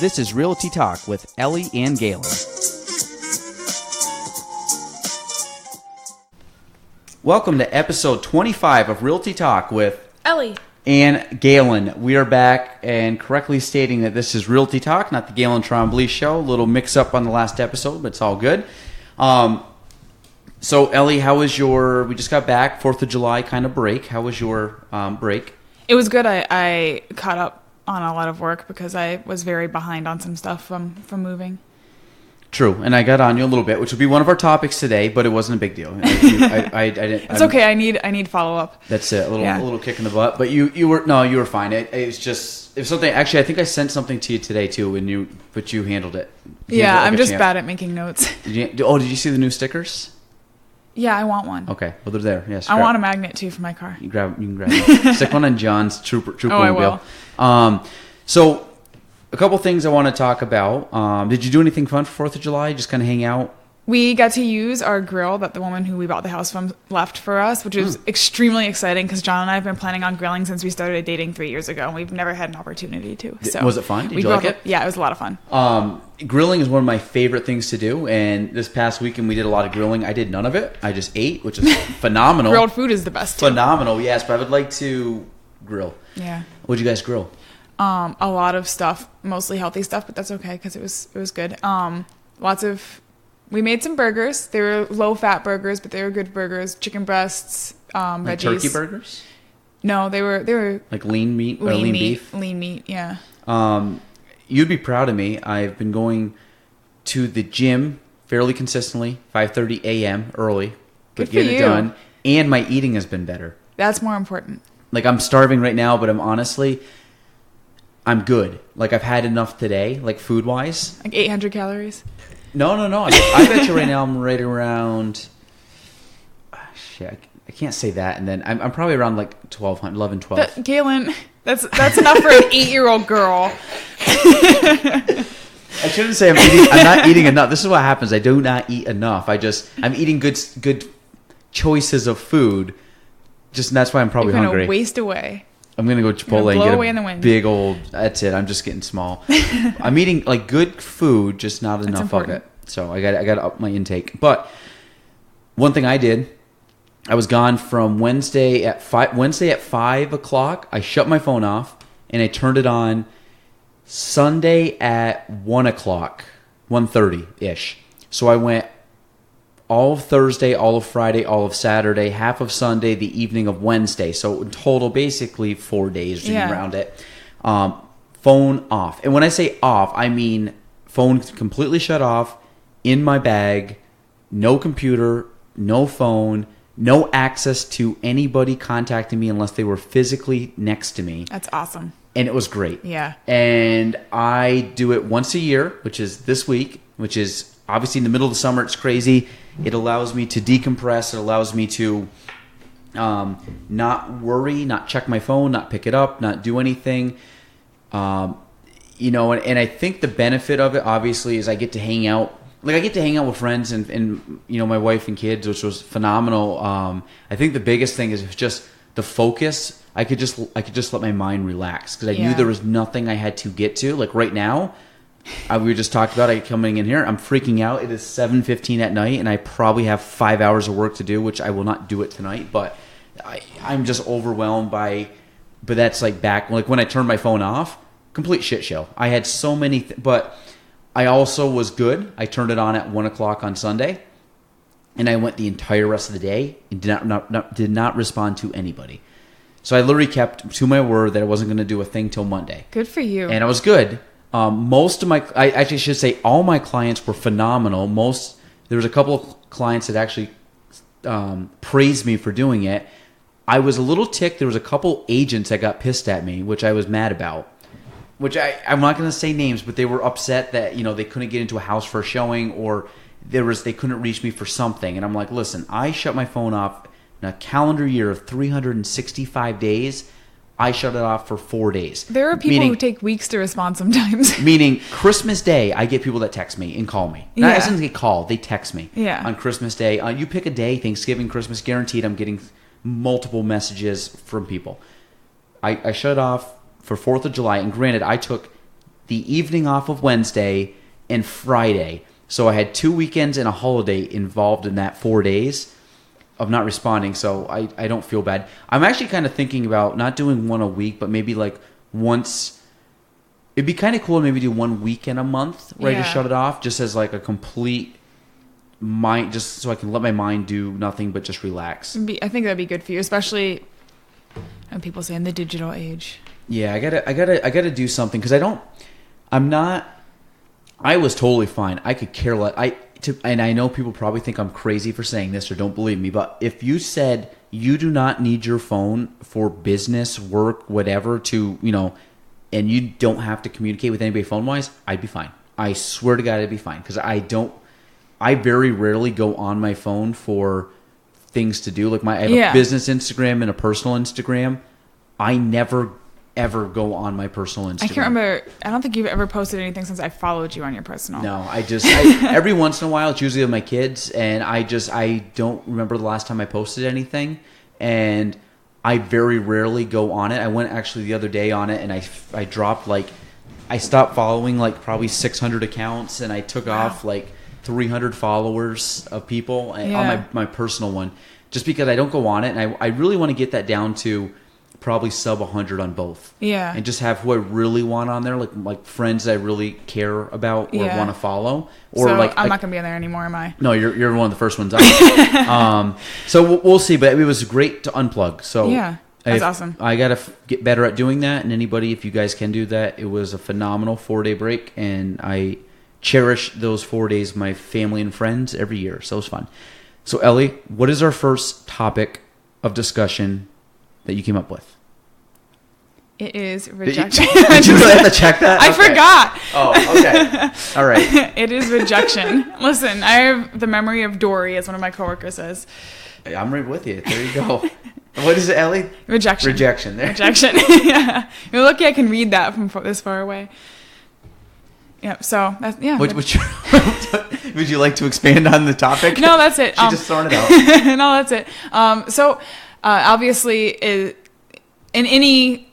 This is Realty Talk with Ellie and Gaelan. Welcome to episode 25 of Realty Talk with Ellie and Gaelan. We are back and correctly stating that this is Realty Talk, not the Gaelan Trombley Show. A little mix-up on the last episode, but it's all good. So, Ellie, how was we just got back, 4th of July kind of break. How was your break? It was good. I caught up on a lot of work because I was very behind on some stuff from moving. True, and I got on you a little bit, which will be one of our topics today, but it wasn't a big deal. I didn't. It's okay. I need follow up. That's it. A little kick in the butt, but you were fine. It was something. Actually, I think I sent something to you today too, but you handled it. Yeah, I'm just bad at making notes. Did you see the new stickers? Yeah, I want one. Okay, well they're there. Yes, I want a magnet too for my car. You can grab it. Stick one on John's Trooper I mobile. will. So a couple things I want to talk about. Did you do anything fun for 4th of July? Just kind of hang out? We got to use our grill that the woman who we bought the house from left for us, which was extremely exciting because John and I have been planning on grilling since we started dating 3 years ago, and we've never had an opportunity to. So was it fun? Did you like it? Yeah, it was a lot of fun. Grilling is one of my favorite things to do, and this past weekend we did a lot of grilling. I did none of it. I just ate, which is phenomenal. Grilled food is the best too. Phenomenal, yes, but I would like to grill. Yeah. What'd you guys grill? A lot of stuff, mostly healthy stuff, but that's okay because it was good. We made some burgers. They were low-fat burgers, but they were good burgers. Chicken breasts, Like veggies. turkey burgers? No, they were Like lean meat or lean beef? Lean meat, yeah. You'd be proud of me. I've been going to the gym fairly consistently, 5:30 a.m. early, but get it done. And my eating has been better. That's more important. Like I'm starving right now, but I'm good. Like I've had enough today, like food-wise. Like 800 calories? No. I bet you right now I'm right around... shit, I can't say that. And then I'm probably around like 11, 12. Gaelan, that's enough for an 8-year-old girl. I shouldn't say I'm not eating enough. This is what happens. I do not eat enough. I'm eating good choices of food. Just and that's why I'm probably hungry. You're going to waste away. I'm going to go Chipotle and away in get the wind. Big old... That's it. I'm just getting small. I'm eating like good food, just not enough of it. So I got to up my intake. But one thing I did, I was gone from Wednesday at 5 o'clock. I shut my phone off and I turned it on Sunday at 1 o'clock, 1:30-ish. So I went all of Thursday, all of Friday, all of Saturday, half of Sunday, the evening of Wednesday. So in total, basically 4 days around it. Phone off. And when I say off, I mean phone completely shut off, in my bag, no computer, no phone, no access to anybody contacting me unless they were physically next to me. That's awesome. And it was great. Yeah. And I do it once a year, which is this week, which is obviously in the middle of the summer. It's crazy. It allows me to decompress. It allows me to not worry, not check my phone, not pick it up, not do anything. And I think the benefit of it, obviously, is I get to hang out. Like I get to hang out with friends and my wife and kids, which was phenomenal. I think the biggest thing is just the focus. I could just let my mind relax because I knew there was nothing I had to get to. Like right now, we just talked about it coming in here. I'm freaking out. It is 7:15 at night, and I probably have 5 hours of work to do, which I will not do it tonight. But I'm just overwhelmed by. But that's like back like when I turned my phone off, complete shit show. I had so many, but I also was good. I turned it on at 1 o'clock on Sunday, and I went the entire rest of the day and did not respond to anybody. So I literally kept to my word that I wasn't going to do a thing till Monday. Good for you. And I was good. I actually should say all my clients were phenomenal. There was a couple of clients that actually praised me for doing it. I was a little ticked. There was a couple agents that got pissed at me, which I was mad about. Which I'm not going to say names, but they were upset that they couldn't get into a house for a showing, or they couldn't reach me for something. And I'm like, listen, I shut my phone off in a calendar year of 365 days. I shut it off for 4 days. There are people who take weeks to respond sometimes. Meaning Christmas Day, I get people that text me and call me. Not as soon as they call, they text me. Yeah. On Christmas Day, you pick a day, Thanksgiving, Christmas, guaranteed I'm getting multiple messages from people. I shut it off for 4th of July. And granted, I took the evening off of Wednesday and Friday. So I had 2 weekends and a holiday involved in that 4 days of not responding. So I don't feel bad. I'm actually kind of thinking about not doing one a week, but maybe like once. It'd be kind of cool to maybe do 1 weekend a month, right? To shut it off just as like a complete mind, just so I can let my mind do nothing but just relax. I think that'd be good for you, especially when people say in the digital age. Yeah, I gotta do something because I was totally fine. I could care less. And I know people probably think I'm crazy for saying this or don't believe me, but if you said you do not need your phone for business, work, whatever, and you don't have to communicate with anybody phone-wise, I'd be fine. I swear to God, I'd be fine because I very rarely go on my phone for things to do. Like I have a business Instagram and a personal Instagram. I never ever go on my personal Instagram. I can't remember. I don't think you've ever posted anything since I followed you on your personal. No, every once in a while, it's usually with my kids, and I don't remember the last time I posted anything, and I very rarely go on it. I went actually the other day on it, and I dropped I stopped following probably 600 accounts, and I took off 300 followers of people on my personal one, just because I don't go on it, and I really want to get that down to probably sub 100 on both. Yeah. And just have who I really want on there, like friends that I really care about or want to follow. Or so I'm not gonna be on there anymore, am I? No, you're one of the first ones on. So we'll see, but it was great to unplug. So yeah, that's awesome. I gotta get better at doing that, and anybody, if you guys can do that, it was a phenomenal 4-day break, and I cherish those 4 days with my family and friends every year. So it was fun. So Ellie, what is our first topic of discussion that you came up with? It is rejection. Did you really have to check that? I forgot. Oh, okay. All right. It is rejection. Listen, I have the memory of Dory, as one of my coworkers says. I'm right with you. There you go. What is it, Ellie? Rejection. Rejection. There. Rejection. Yeah. You're lucky I can read that from this far away. Yeah. So that's Would you like to expand on the topic? No, that's it. She just thrown it out. No, that's it. Obviously, in any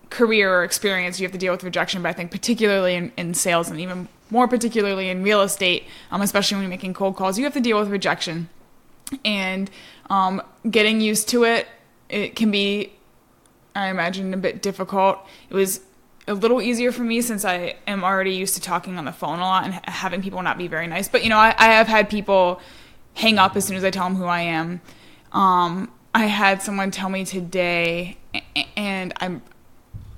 career or experience, you have to deal with rejection, but I think particularly in sales and even more particularly in real estate, especially when you're making cold calls, you have to deal with rejection. And getting used to it can be, I imagine, a bit difficult. It was a little easier for me since I am already used to talking on the phone a lot and having people not be very nice. But, I have had people hang up as soon as I tell them who I am. I had someone tell me today, and I'm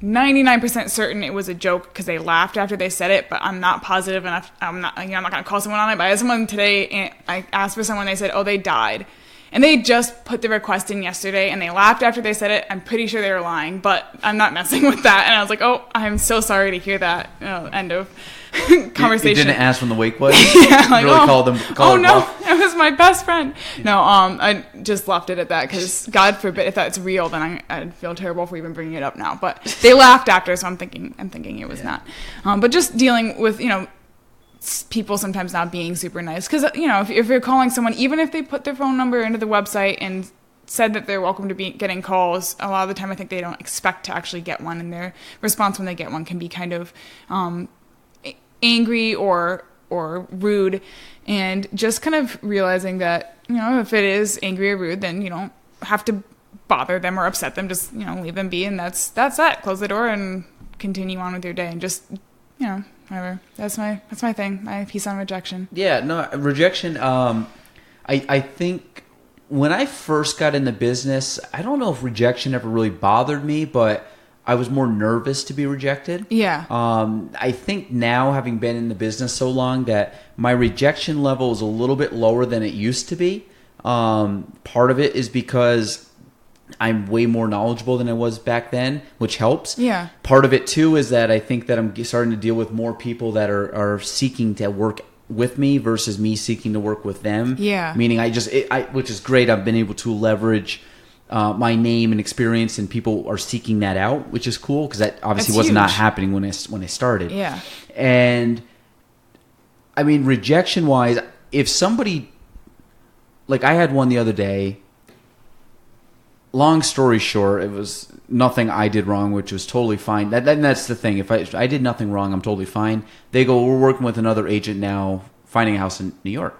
99% certain it was a joke because they laughed after they said it, but I'm not positive enough. I'm not going to call someone on it. But I had someone today, and I asked for someone. They said, "Oh, they died," and they just put the request in yesterday, and they laughed after they said it. I'm pretty sure they were lying, but I'm not messing with that. And I was like, "Oh, I'm so sorry to hear that." End of conversation. You didn't ask when the wake was? Yeah, like, really called them. It was my best friend. No, I just left it at that because God forbid if that's real, then I'd feel terrible for even bringing it up now. But they laughed after, so I'm thinking it was not. But just dealing with people sometimes not being super nice because if you're calling someone, even if they put their phone number into the website and said that they're welcome to be getting calls, a lot of the time I think they don't expect to actually get one, and their response when they get one can be kind of angry or rude, and just kind of realizing that if it is angry or rude, then you don't have to bother them or upset them. Just leave them be, and that's that. Close the door and continue on with your day, and just whatever. That's my thing. My piece on rejection. Yeah, no, rejection. I think when I first got in the business, I don't know if rejection ever really bothered me, but I was more nervous to be rejected. Yeah. I think now, having been in the business so long, that my rejection level is a little bit lower than it used to be. Part of it is because I'm way more knowledgeable than I was back then, which helps. Yeah. Part of it, too, is that I think that I'm starting to deal with more people that are seeking to work with me versus me seeking to work with them. Yeah. Meaning which is great. I've been able to leverage my name and experience, and people are seeking that out, which is cool because that obviously was not happening when I started. Yeah. And I mean, rejection wise, if somebody, like I had one the other day, long story short, it was nothing I did wrong, which was totally fine. That's the thing. If I did nothing wrong, I'm totally fine. They go, we're working with another agent now, finding a house in New York.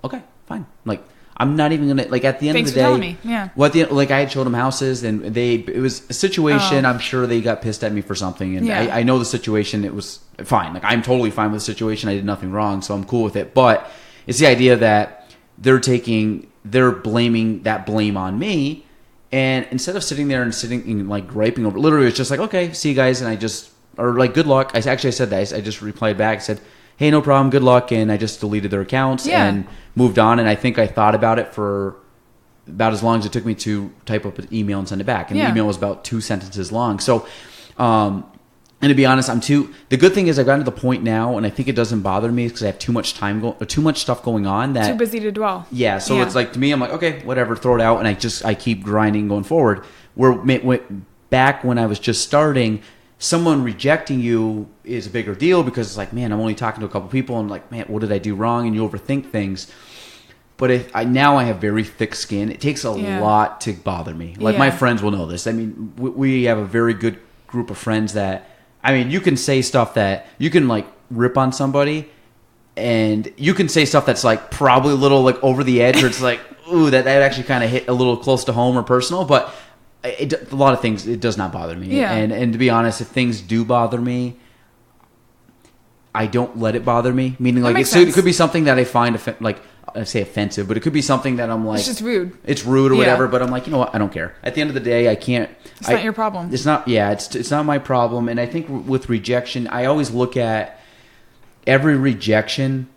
Okay, fine. Like, I'm not even gonna, like, at the end Thanks of the day, for telling me. Yeah. Like, I had showed them houses, and it was a situation. I'm sure they got pissed at me for something, and I know the situation. It was fine. Like, I'm totally fine with the situation. I did nothing wrong, so I'm cool with it. But it's the idea that they're blaming that blame on me. And instead of sitting there and like griping over, literally it's just like, okay, see you guys. And or like, good luck. I said that. I just replied back, said, hey, no problem, good luck. And I just deleted their accounts and moved on. And I think I thought about it for about as long as it took me to type up an email and send it back. And the email was about 2 sentences long. So, and to be honest, the good thing is I've gotten to the point now, and I think it doesn't bother me because I have too much stuff going on that too busy to dwell. Yeah. So it's like, to me, I'm like, okay, whatever, throw it out. And I keep grinding going forward. Back when I was just starting, someone rejecting you is a bigger deal because it's like, man, I'm only talking to a couple people. And like, man, what did I do wrong? And you overthink things. But now I have very thick skin. It takes a lot to bother me. Like, my friends will know this. I mean, we have a very good group of friends that, I mean, you can say stuff that you can like rip on somebody, and you can say stuff that's like probably a little like over the edge, or it's like, ooh, that actually kind of hit a little close to home or personal. But a lot of things, it does not bother me. Yeah. And to be honest, if things do bother me, I don't let it bother me. Meaning, like, it could be something that I find I say offensive, but it could be something that I'm like, it's just rude. It's rude or whatever, but I'm like, you know what? I don't care. At the end of the day, I can't. It's not your problem. It's not. Yeah, it's not my problem. And I think with rejection, I always look at every rejection.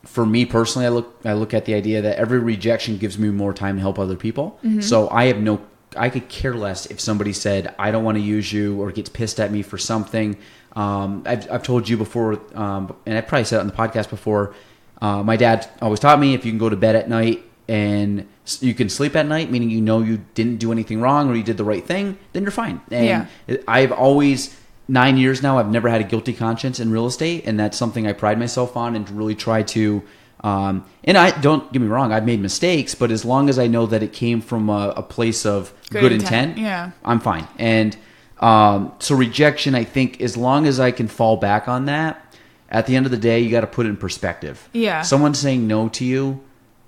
For me personally, I look at the idea that every rejection gives me more time to help other people. Mm-hmm. So I could care less if somebody said, I don't want to use you, or gets pissed at me for something. I've told you before, and I probably said it on the podcast before. My dad always taught me, if you can go to bed at night and you can sleep at night, meaning you didn't do anything wrong or you did the right thing, then you're fine. And I've always, 9 years now, I've never had a guilty conscience in real estate, and that's something I pride myself on and really try to. And I don't get me wrong, I've made mistakes, but as long as I know that it came from a place of good intent, I'm fine. And so rejection, I think, as long as I can fall back on that. At the end of the day, you got to put it in perspective. Yeah. Someone saying no to you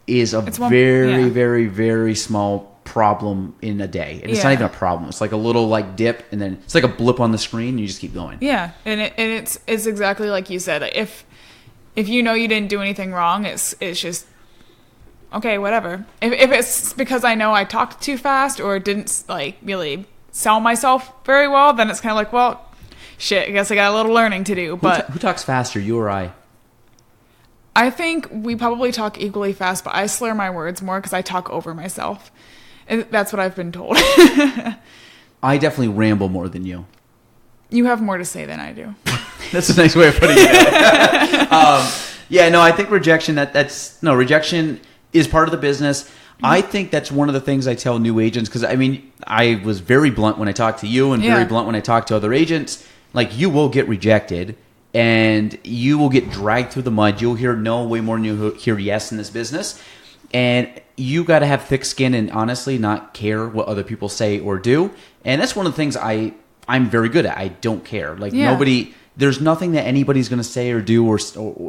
is very, very, very small problem in a day. And it's not even a problem. It's like a little like dip, and then it's like a blip on the screen, and you just keep going. Yeah. And it's exactly like you said. If you know you didn't do anything wrong, it's just okay, whatever. If it's because I know I talked too fast or didn't like really sell myself very well, then it's kind of like, well, shit, I guess I got a little learning to do. But who talks faster, you or I? I think we probably talk equally fast, but I slur my words more because I talk over myself. And that's what I've been told. I definitely ramble more than you. You have more to say than I do. That's a nice way of putting it. I think rejection. Rejection is part of the business. Mm-hmm. I think that's one of the things I tell new agents, because I mean, I was very blunt when I talked to you, and very blunt when I talked to other agents. Like, you will get rejected, and you will get dragged through the mud. You'll hear no way more than you hear yes in this business. And you got to have thick skin and honestly not care what other people say or do. And that's one of the things I'm very good at. I don't care. Like, there's nothing that anybody's going to say or do or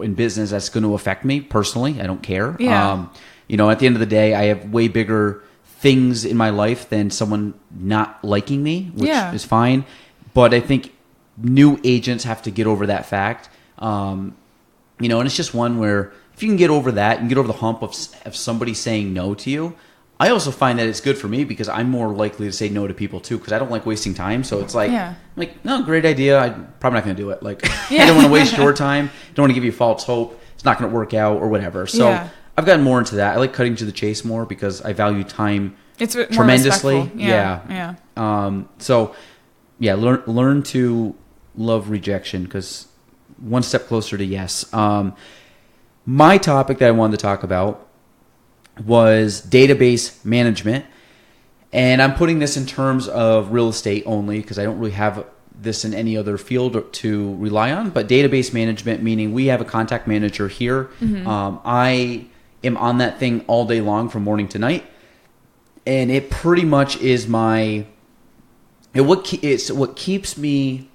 in business that's going to affect me personally. I don't care. Yeah. At the end of the day, I have way bigger things in my life than someone not liking me, which is fine. But I think new agents have to get over that fact. And it's just one where if you can get over that and get over the hump of somebody saying no to you, I also find that it's good for me because I'm more likely to say no to people too, because I don't like wasting time. So it's like, no, great idea. I'm probably not going to do it. Like, I don't want to waste your time. Don't want to give you false hope. It's not going to work out or whatever. So I've gotten more into that. I like cutting to the chase more because I value time tremendously. Learn to love rejection, because one step closer to yes. My topic that I wanted to talk about was database management, and I'm putting this in terms of real estate only because I don't really have this in any other field to rely on. But database management, meaning we have a contact manager here. Mm-hmm. I am on that thing all day long from morning to night, and it pretty much is it's what keeps me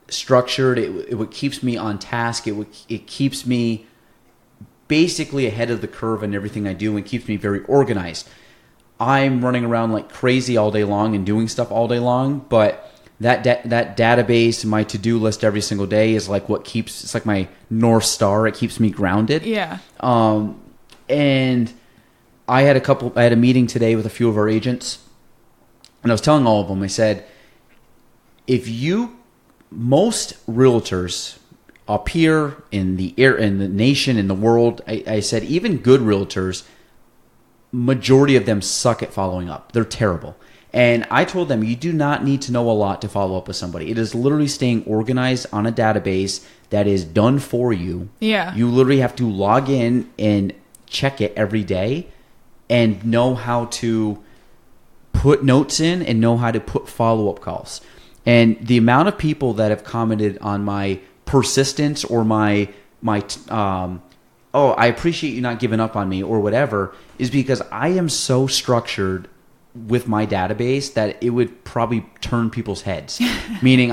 structured. It what keeps me on task. It keeps me basically ahead of the curve in everything I do, and keeps me very organized. I'm running around like crazy all day long and doing stuff all day long, but that database, my to-do list every single day is like it's like my North Star. It keeps me grounded. Yeah. And I had a meeting today with a few of our agents, and I was telling all of them, I said, most realtors up here in the nation, in the world, I said, even good realtors, majority of them suck at following up. They're terrible. And I told them, you do not need to know a lot to follow up with somebody. It is literally staying organized on a database that is done for you. Yeah. You literally have to log in and check it every day and know how to put notes in and know how to put follow-up calls. And the amount of people that have commented on my persistence or my I appreciate you not giving up on me or whatever, is because I am so structured with my database that it would probably turn people's heads. Meaning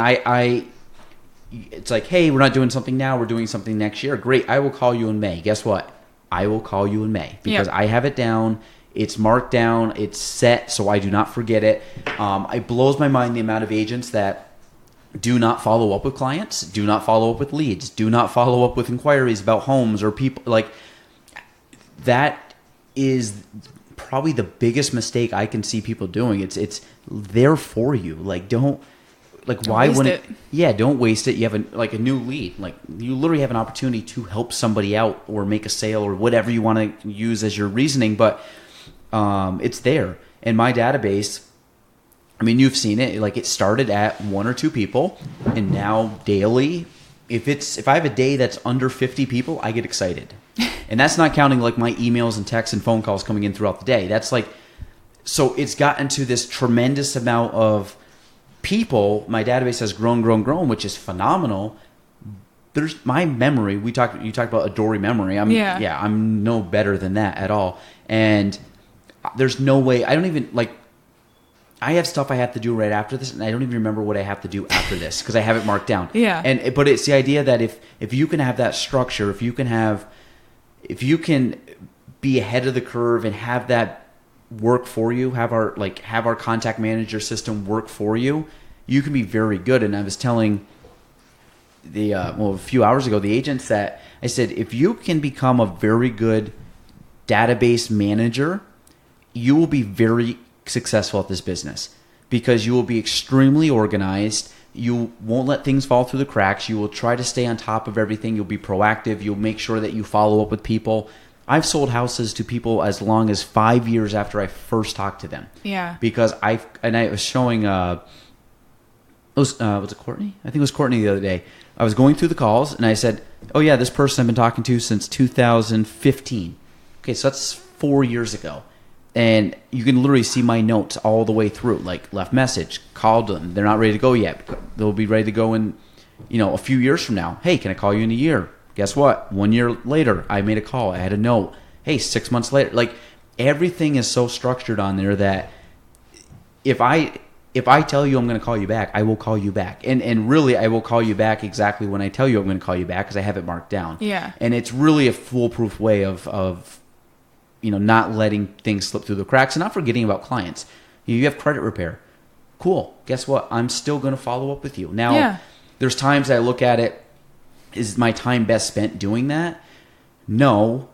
it's like, hey, we're not doing something now, we're doing something next year. Great, I will call you in May. Guess what? I will call you in May because I have it down. It's marked down. It's set, so I do not forget it. It blows my mind the amount of agents that do not follow up with clients, do not follow up with leads, do not follow up with inquiries about homes or people. Like, that is probably the biggest mistake I can see people doing. It's there for you. Like, why wouldn't it? Yeah, don't waste it. You have a new lead. Like, you literally have an opportunity to help somebody out or make a sale or whatever you want to use as your reasoning, but it's there. And my database, I mean, you've seen it. Like, it started at 1 or 2 people, and now daily, if I have a day that's under 50 people, I get excited. And that's not counting like my emails and texts and phone calls coming in throughout the day. That's like, so it's gotten to this tremendous amount of people. My database has grown, which is phenomenal. There's my memory. You talked about a Dory memory. I'm no better than that at all. And there's no way. I don't even like. I have stuff I have to do right after this, and I don't even remember what I have to do after this because I have it marked down. Yeah. But it's the idea that if you can have that structure, if you can be ahead of the curve and have that work for you, have our contact manager system work for you, you can be very good. And I was telling a few hours ago, the agents that I said, if you can become a very good database manager, you will be very successful at this business because you will be extremely organized. You won't let things fall through the cracks. You will try to stay on top of everything. You'll be proactive. You'll make sure that you follow up with people. I've sold houses to people as long as 5 years after I first talked to them. Yeah. Because I was showing, was it Courtney? I think it was Courtney the other day. I was going through the calls and I said, oh yeah, this person I've been talking to since 2015. Okay, so that's 4 years ago. And you can literally see my notes all the way through, like left message, called them. They're not ready to go yet. They'll be ready to go in, a few years from now. Hey, can I call you in a year? Guess what? 1 year later, I made a call. I had a note. Hey, 6 months later. Like, everything is so structured on there that if I tell you I'm going to call you back, I will call you back. And really, I will call you back exactly when I tell you I'm going to call you back because I have it marked down. Yeah. And it's really a foolproof way of not letting things slip through the cracks and not forgetting about clients. You have credit repair. Cool. Guess what? I'm still going to follow up with you. Now, There's times I look at it, is my time best spent doing that? No,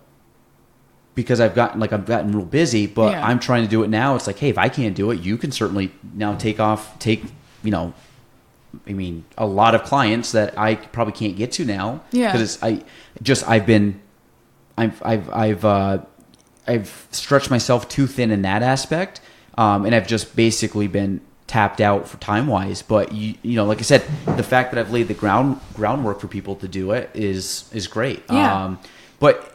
because I've gotten real busy, but I'm trying to do it now. It's like, hey, if I can't do it, you can certainly now take a lot of clients that I probably can't get to now. Yeah. Because I've stretched myself too thin in that aspect, and I've just basically been tapped out for time wise. But like I said, the fact that I've laid the groundwork for people to do it is great. Yeah. But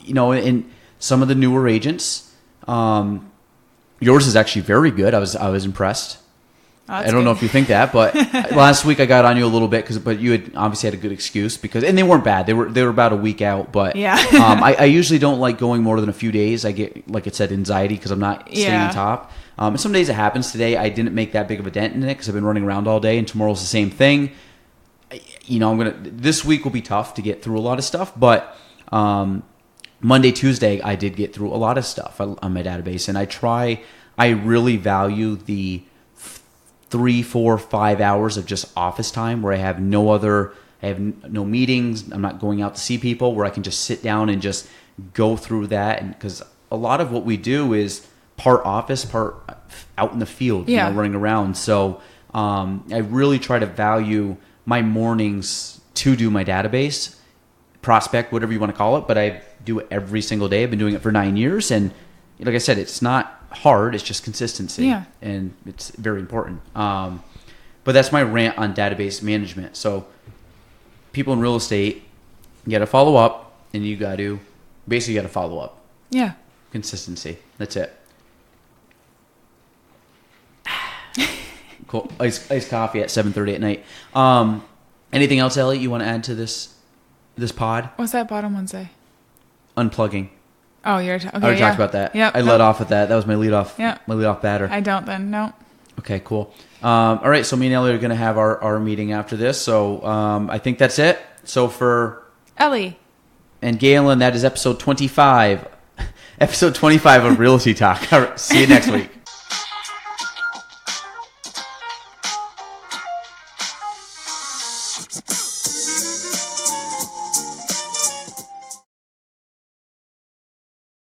in some of the newer agents, yours is actually very good. I was impressed. I don't know if you think that, but last week I got on you a little bit but you had obviously had a good excuse and they weren't bad. They were about a week out, but yeah. I usually don't like going more than a few days. I get, like it said, anxiety because I'm not staying on top. And some days it happens. Today I didn't make that big of a dent in it because I've been running around all day, and tomorrow's the same thing. This week will be tough to get through a lot of stuff, but Monday, Tuesday I did get through a lot of stuff on my database, and I really value the 3, 4, 5 hours of just office time where I have no meetings. I'm not going out to see people, where I can just sit down and just go through that. And because a lot of what we do is part office, part out in the field, running around. So I really try to value my mornings to do my database, prospect, whatever you want to call it. But I do it every single day. I've been doing it for 9 years. And like I said, it's not hard. It's just consistency. Yeah. And it's very important. But that's my rant on database management. So people in real estate, you got to follow up, and you got to follow up. Yeah. Consistency. That's it. Cool. Iced coffee at 7:30 at night. Anything else, Ellie, you want to add to this pod? What's that bottom one say? Unplugging. Oh, you're okay. I already talked about that. Yep. I led off with that. That was my lead off. Yeah. My lead off batter. I don't then. No. Okay, cool. All right, so me and Ellie are going to have our meeting after this. So I think that's it. So for Ellie and Gaelan, that is episode 25. Episode 25 of Realty Talk. All right, see you next week.